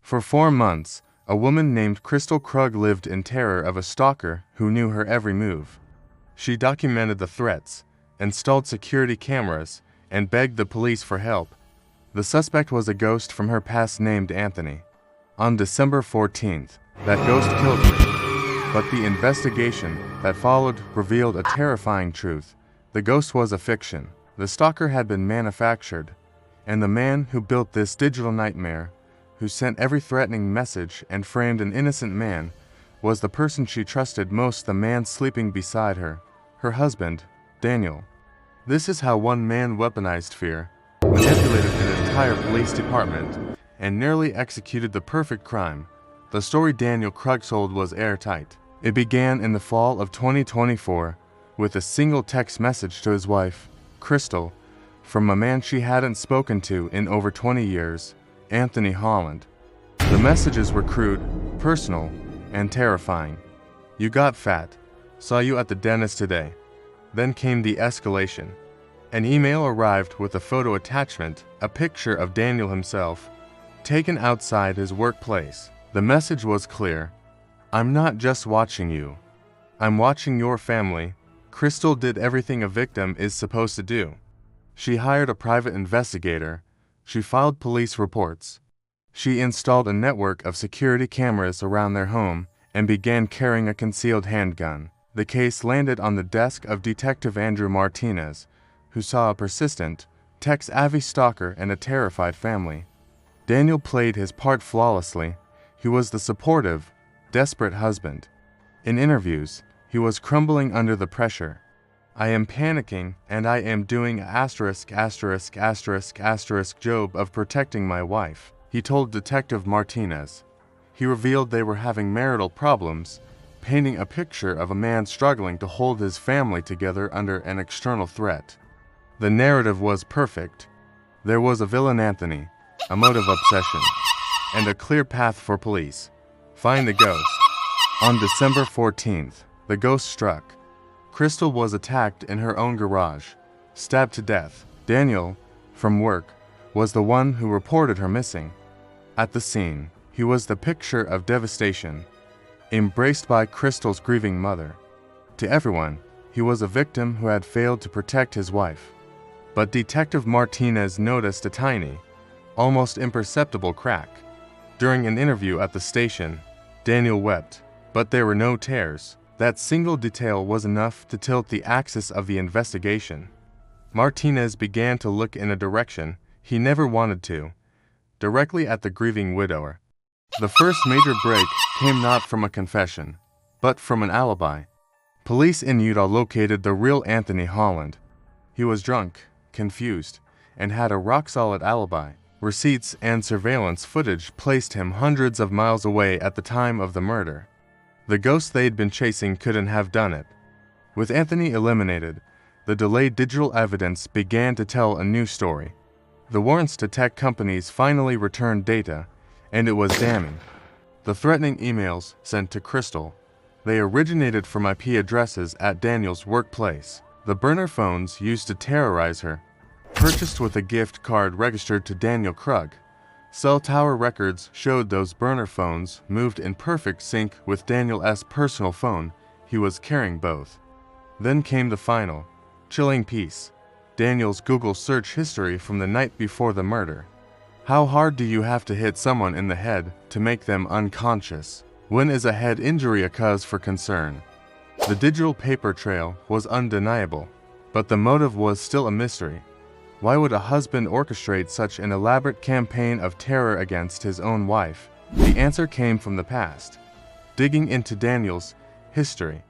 For 4 months, a woman named Crystal Krug lived in terror of a stalker who knew her every move. She documented the threats, installed security cameras, and begged the police for help. The suspect was a ghost from her past named Anthony. On December 14th, that ghost killed her. But the investigation that followed revealed a terrifying truth. The ghost was a fiction. The stalker had been manufactured, and the man who built this digital nightmare, who sent every threatening message and framed an innocent man, was the person she trusted most, the man sleeping beside her, her husband, Daniel. This is how one man weaponized fear, manipulated an entire police department, and nearly executed the perfect crime. The story Daniel Krug told was airtight. It began in the fall of 2024 with a single text message to his wife, Crystal, from a man she hadn't spoken to in over 20 years, Anthony Holland. The messages were crude, personal, and terrifying. "You got fat. Saw you at the dentist today." Then came the escalation. An email arrived with a photo attachment, a picture of Daniel himself, taken outside his workplace. The message was clear. "I'm not just watching you. I'm watching your family." Crystal did everything a victim is supposed to do. She hired a private investigator. She filed police reports. She installed a network of security cameras around their home and began carrying a concealed handgun. The case landed on the desk of Detective Andrew Martinez, who saw a persistent, tech-savvy stalker and a terrified family. Daniel played his part flawlessly. He was the supportive, desperate husband. In interviews, he was crumbling under the pressure. "I am panicking, and I am doing **** job of protecting my wife," he told Detective Martinez. He revealed they were having marital problems, painting a picture of a man struggling to hold his family together under an external threat. The narrative was perfect. There was a villain Anthony, a motive obsession, and a clear path for police. Find the ghost. On December 14th, the ghost struck. Crystal was attacked in her own garage, stabbed to death. Daniel, from work, was the one who reported her missing. At the scene, he was the picture of devastation, embraced by Crystal's grieving mother. To everyone, he was a victim who had failed to protect his wife. But Detective Martinez noticed a tiny, almost imperceptible crack. During an interview at the station, Daniel wept, but there were no tears. That single detail was enough to tilt the axis of the investigation. Martinez began to look in a direction he never wanted to, directly at the grieving widower. The first major break came not from a confession, but from an alibi. Police in Utah located the real Anthony Holland. He was drunk, confused, and had a rock-solid alibi. Receipts and surveillance footage placed him hundreds of miles away at the time of the murder. The ghost they'd been chasing couldn't have done it. With Anthony eliminated, the delayed digital evidence began to tell a new story. The warrants to tech companies finally returned data, and it was damning. The threatening emails sent to Crystal, they originated from IP addresses at Daniel's workplace. The burner phones used to terrorize her, purchased with a gift card registered to Daniel Krug. Cell tower records showed those burner phones moved in perfect sync with Daniel's personal phone. He was carrying both. Then came the final, chilling piece: Daniel's Google search history from the night before the murder. How hard do you have to hit someone in the head to make them unconscious? When is a head injury a cause for concern? The digital paper trail was undeniable, but the motive was still a mystery. Why would a husband orchestrate such an elaborate campaign of terror against his own wife? The answer came from the past. Digging into Daniel's history,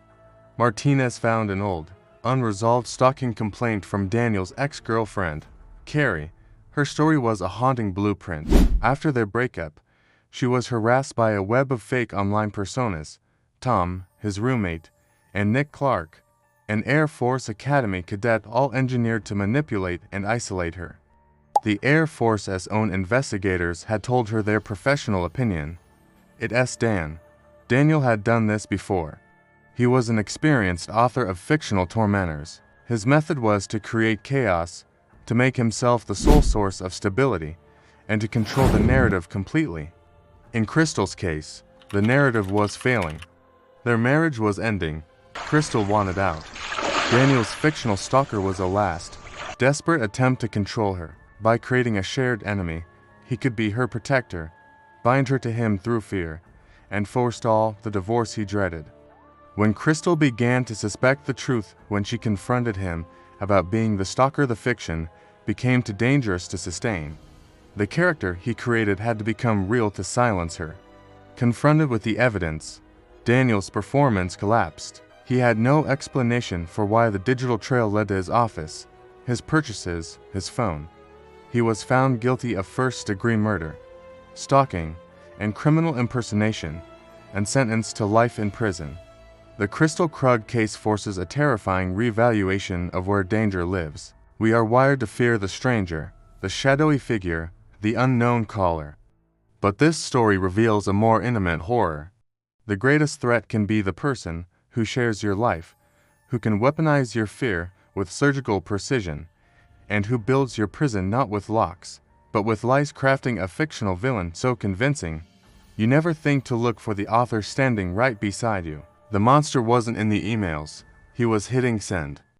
Martinez found an old, unresolved stalking complaint from Daniel's ex-girlfriend, Carrie. Her story was a haunting blueprint. After their breakup, she was harassed by a web of fake online personas: Tom, his roommate, and Nick Clark, an Air Force Academy cadet, all engineered to manipulate and isolate her. The Air Force's own investigators had told her their professional opinion. It's Dan. Daniel had done this before. He was an experienced author of fictional tormentors. His method was to create chaos, to make himself the sole source of stability, and to control the narrative completely. In Crystal's case, the narrative was failing. Their marriage was ending. Crystal wanted out. Daniel's fictional stalker was a last, desperate attempt to control her. By creating a shared enemy, he could be her protector, bind her to him through fear, and forestall the divorce he dreaded. When Crystal began to suspect the truth when she confronted him about being the stalker, the fiction became too dangerous to sustain. The character he created had to become real to silence her. Confronted with the evidence, Daniel's performance collapsed. He had no explanation for why the digital trail led to his office, his purchases, his phone. He was found guilty of first-degree murder, stalking, and criminal impersonation, and sentenced to life in prison. The Crystal Krug case forces a terrifying reevaluation of where danger lives. We are wired to fear the stranger, the shadowy figure, the unknown caller. But this story reveals a more intimate horror. The greatest threat can be the person who shares your life, who can weaponize your fear with surgical precision, and who builds your prison not with locks, but with lies, crafting a fictional villain so convincing, you never think to look for the author standing right beside you. The monster wasn't in the emails, he was hitting send.